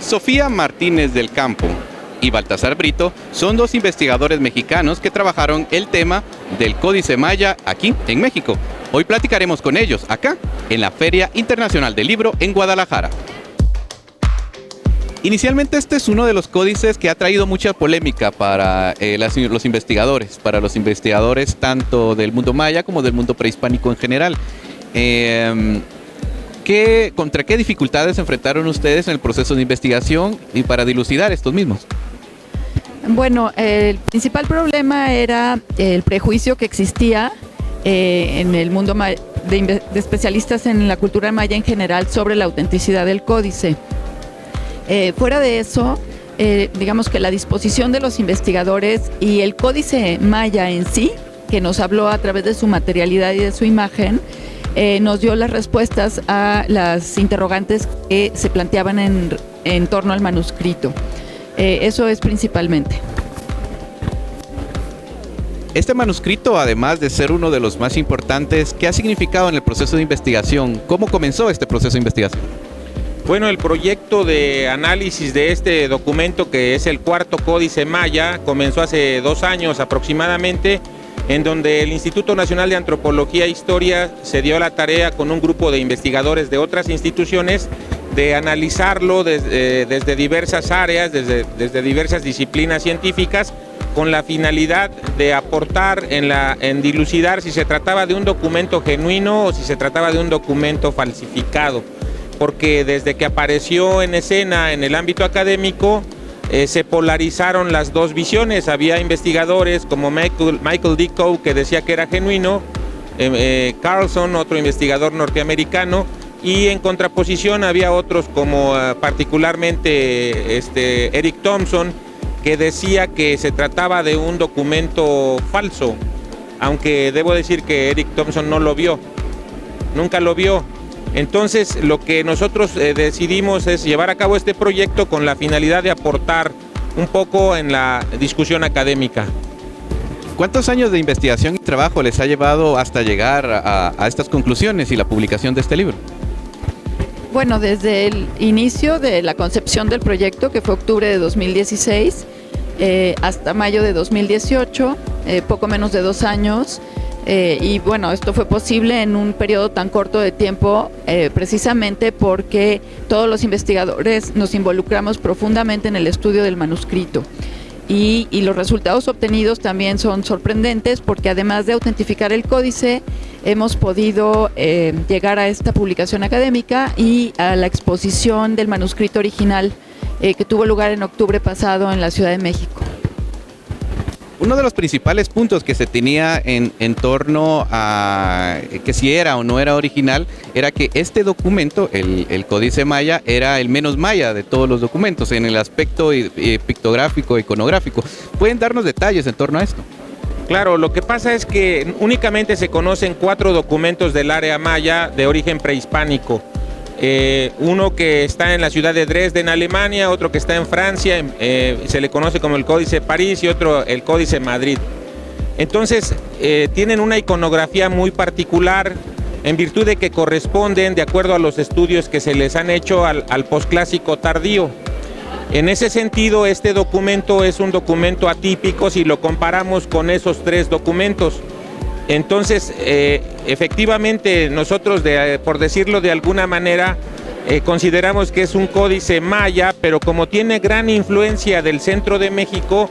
Sofía Martínez del Campo y Baltasar Brito son dos investigadores mexicanos que trabajaron el tema del Códice Maya aquí en México. Hoy platicaremos con ellos acá en la Feria Internacional del Libro en Guadalajara. Inicialmente este es uno de los códices que ha traído mucha polémica para los investigadores tanto del mundo maya como del mundo prehispánico en general. ¿Contra qué dificultades se enfrentaron ustedes en el proceso de investigación y para dilucidar estos mismos? Bueno, el principal problema era el prejuicio que existía en el mundo de especialistas en la cultura maya en general sobre la autenticidad del códice. Fuera de eso, digamos que la disposición de los investigadores y el códice maya en sí, que nos habló a través de su materialidad y de su imagen, nos dio las respuestas a las interrogantes que se planteaban en torno al manuscrito. Eso es principalmente. Este manuscrito, además de ser uno de los más importantes, ¿qué ha significado en el proceso de investigación? ¿Cómo comenzó este proceso de investigación? Bueno, el proyecto de análisis de este documento, que es el cuarto Códice Maya, comenzó hace 2 años aproximadamente, en donde el Instituto Nacional de Antropología e Historia se dio la tarea con un grupo de investigadores de otras instituciones de analizarlo desde diversas áreas, desde diversas disciplinas científicas, con la finalidad de aportar en dilucidar si se trataba de un documento genuino o si se trataba de un documento falsificado. Porque desde que apareció en escena en el ámbito académico, se polarizaron las dos visiones. Había investigadores como Michael D. Coe, que decía que era genuino, Carlson, otro investigador norteamericano, y en contraposición había otros como particularmente Eric Thompson, que decía que se trataba de un documento falso, aunque debo decir que Eric Thompson no lo vio, nunca lo vio. Entonces, lo que nosotros decidimos es llevar a cabo este proyecto con la finalidad de aportar un poco en la discusión académica. ¿Cuántos años de investigación y trabajo les ha llevado hasta llegar a estas conclusiones y la publicación de este libro? Bueno, desde el inicio de la concepción del proyecto, que fue octubre de 2016, hasta mayo de 2018, poco menos de 2 años. Y bueno, esto fue posible en un periodo tan corto de tiempo, precisamente porque todos los investigadores nos involucramos profundamente en el estudio del manuscrito. Y los resultados obtenidos también son sorprendentes, porque además de autentificar el códice, hemos podido llegar a esta publicación académica y a la exposición del manuscrito original que tuvo lugar en octubre pasado en la Ciudad de México. Uno de los principales puntos que se tenía en torno a que si era o no era original era que este documento, el Códice Maya, era el menos maya de todos los documentos en el aspecto pictográfico, iconográfico. ¿Pueden darnos detalles en torno a esto? Claro, lo que pasa es que únicamente se conocen 4 documentos del área maya de origen prehispánico. Uno que está en la ciudad de Dresden, Alemania, otro que está en Francia, se le conoce como el Códice París, y otro el Códice Madrid. Entonces, tienen una iconografía muy particular, en virtud de que corresponden, de acuerdo a los estudios que se les han hecho, al posclásico tardío. En ese sentido, este documento es un documento atípico si lo comparamos con esos 3 documentos. Entonces, efectivamente, nosotros, por decirlo de alguna manera, consideramos que es un códice maya, pero como tiene gran influencia del centro de México,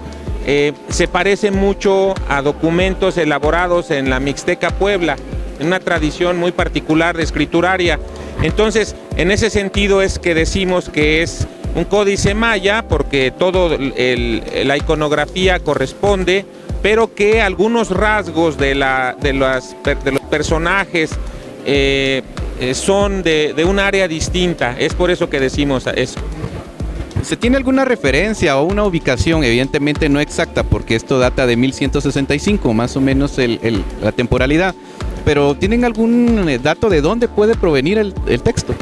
se parece mucho a documentos elaborados en la Mixteca Puebla, en una tradición muy particular de escrituraria. Entonces, en ese sentido es que decimos que es un códice maya, porque toda la iconografía corresponde, pero que algunos rasgos de los personajes son de un área distinta. Es por eso que decimos eso. ¿Se tiene alguna referencia o una ubicación, evidentemente no exacta, porque esto data de 1165, más o menos la temporalidad, pero ¿tienen algún dato de dónde puede provenir el texto?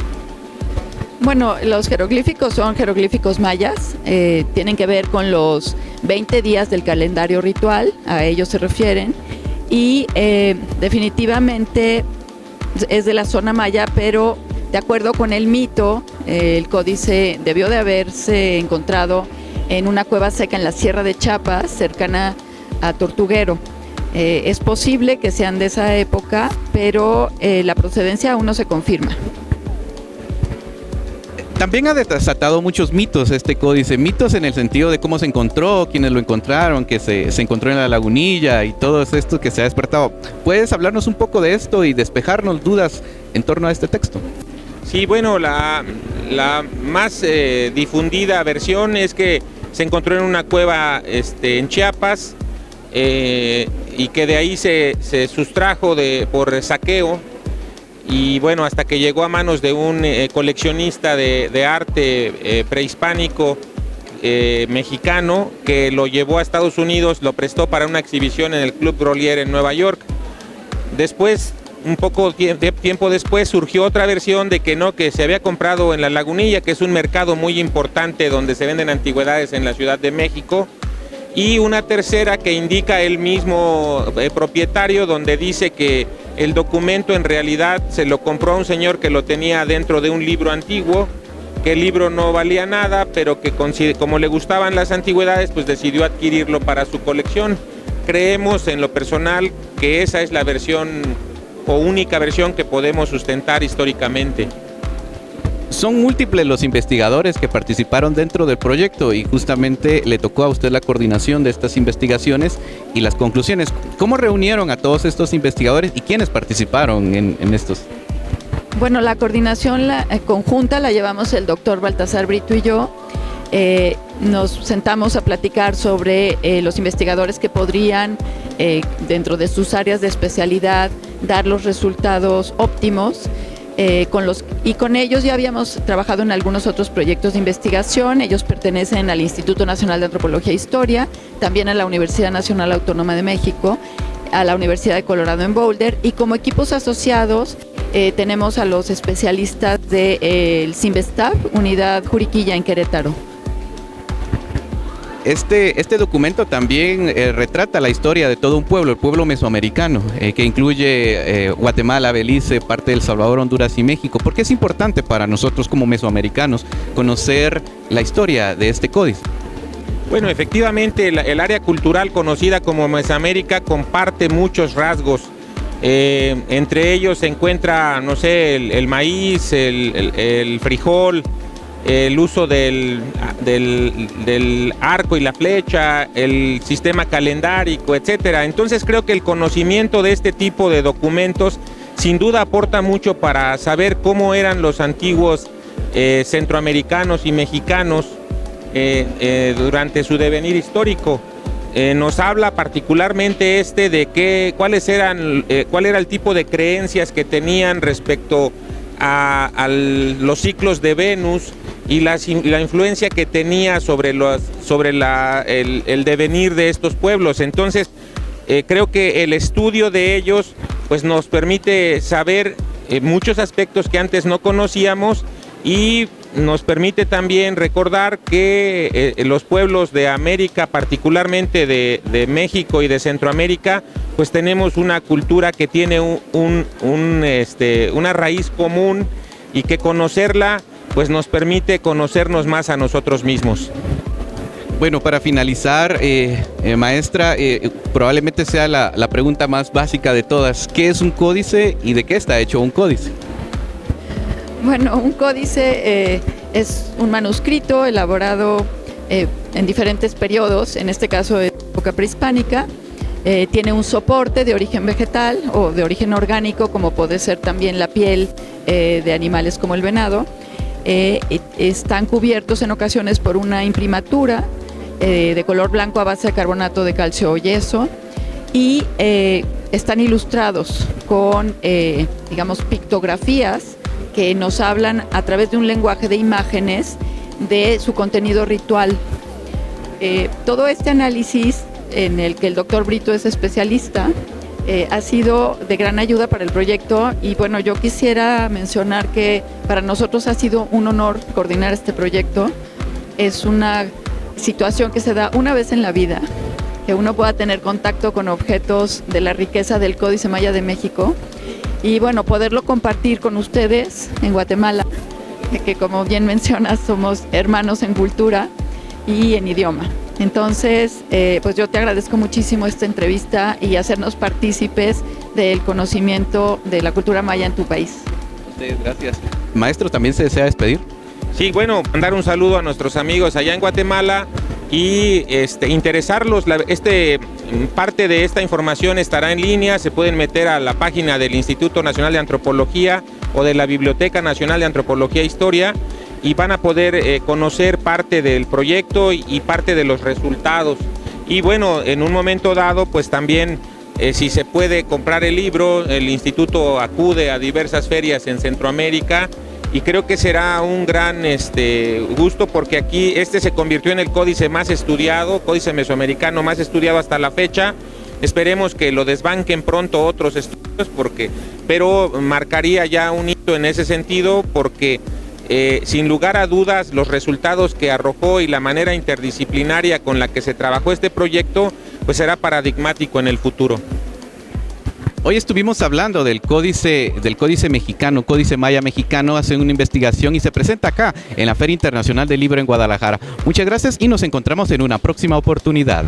Bueno, los jeroglíficos son jeroglíficos mayas, tienen que ver con los 20 días del calendario ritual, a ellos se refieren, y definitivamente es de la zona maya, pero de acuerdo con el mito El códice debió de haberse encontrado en una cueva seca en la Sierra de Chiapas, cercana a Tortuguero. Es posible que sean de esa época, pero la procedencia aún no se confirma. También ha desatado muchos mitos este códice, mitos en el sentido de cómo se encontró, quienes lo encontraron, que se encontró en la lagunilla y todo esto que se ha despertado. ¿Puedes hablarnos un poco de esto y despejarnos dudas en torno a este texto? Sí, bueno, la más difundida versión es que se encontró en una cueva en Chiapas y que de ahí se sustrajo por saqueo. Y bueno, hasta que llegó a manos de un coleccionista de arte prehispánico mexicano, que lo llevó a Estados Unidos, lo prestó para una exhibición en el Club Grolier en Nueva York. Después, un poco tiempo después, surgió otra versión de que no, que se había comprado en La Lagunilla, que es un mercado muy importante donde se venden antigüedades en la Ciudad de México. Y una tercera que indica el mismo propietario, donde dice que el documento en realidad se lo compró a un señor que lo tenía dentro de un libro antiguo, que el libro no valía nada, pero que como le gustaban las antigüedades, pues decidió adquirirlo para su colección. Creemos en lo personal que esa es la versión o única versión que podemos sustentar históricamente. Son múltiples los investigadores que participaron dentro del proyecto y justamente le tocó a usted la coordinación de estas investigaciones y las conclusiones. ¿Cómo reunieron a todos estos investigadores y quiénes participaron en estos? Bueno, la coordinación conjunta la llevamos el doctor Baltasar Brito y yo. Nos sentamos a platicar sobre los investigadores que podrían, dentro de sus áreas de especialidad, dar los resultados óptimos. Con ellos ya habíamos trabajado en algunos otros proyectos de investigación. Ellos pertenecen al Instituto Nacional de Antropología e Historia, también a la Universidad Nacional Autónoma de México, a la Universidad de Colorado en Boulder, y como equipos asociados tenemos a los especialistas del CIMBESTAB, Unidad Juriquilla en Querétaro. Este documento también retrata la historia de todo un pueblo, el pueblo mesoamericano, que incluye Guatemala, Belice, parte de El Salvador, Honduras y México. ¿Por qué es importante para nosotros como mesoamericanos conocer la historia de este códice? Bueno, efectivamente el área cultural conocida como Mesoamérica comparte muchos rasgos. Entre ellos se encuentra, no sé, el maíz, el frijol, el uso del arco y la flecha, el sistema calendárico, etcétera. Entonces creo que el conocimiento de este tipo de documentos sin duda aporta mucho para saber cómo eran los antiguos centroamericanos y mexicanos durante su devenir histórico. Nos habla particularmente de cuál era el tipo de creencias que tenían respecto a los ciclos de Venus y la influencia que tenía sobre el devenir de estos pueblos. Entonces, creo que el estudio de ellos pues, nos permite saber muchos aspectos que antes no conocíamos y nos permite también recordar que los pueblos de América, particularmente de México y de Centroamérica, pues tenemos una cultura que tiene una raíz común y que conocerla pues nos permite conocernos más a nosotros mismos. Bueno, para finalizar, maestra, probablemente sea la pregunta más básica de todas. ¿Qué es un códice y de qué está hecho un códice? Bueno, un códice es un manuscrito elaborado en diferentes periodos, en este caso de época prehispánica. Tiene un soporte de origen vegetal o de origen orgánico, como puede ser también la piel de animales como el venado. Están cubiertos en ocasiones por una imprimatura de color blanco a base de carbonato de calcio o yeso y están ilustrados con, digamos, pictografías que nos hablan a través de un lenguaje de imágenes de su contenido ritual. Todo este análisis en el que el doctor Brito es especialista ha sido de gran ayuda para el proyecto y bueno, yo quisiera mencionar que para nosotros ha sido un honor coordinar este proyecto. Es una situación que se da una vez en la vida, que uno pueda tener contacto con objetos de la riqueza del Códice Maya de México y bueno, poderlo compartir con ustedes en Guatemala que como bien mencionas, somos hermanos en cultura y en idioma. Entonces, pues yo te agradezco muchísimo esta entrevista y hacernos partícipes del conocimiento de la cultura maya en tu país. Gracias. Maestro, ¿también se desea despedir? Sí, bueno, mandar un saludo a nuestros amigos allá en Guatemala y interesarlos. Parte de esta información estará en línea, se pueden meter a la página del Instituto Nacional de Antropología o de la Biblioteca Nacional de Antropología e Historia y van a poder conocer parte del proyecto y parte de los resultados. Y bueno, en un momento dado, pues también si se puede comprar el libro, el instituto acude a diversas ferias en Centroamérica y creo que será un gran gusto porque aquí se convirtió en el códice más estudiado, códice mesoamericano más estudiado hasta la fecha. Esperemos que lo desbanquen pronto otros estudios, pero marcaría ya un hito en ese sentido porque sin lugar a dudas los resultados que arrojó y la manera interdisciplinaria con la que se trabajó este proyecto pues será paradigmático en el futuro. Hoy estuvimos hablando del códice mexicano, códice maya mexicano, hace una investigación y se presenta acá en la Feria Internacional del Libro en Guadalajara. Muchas gracias y nos encontramos en una próxima oportunidad.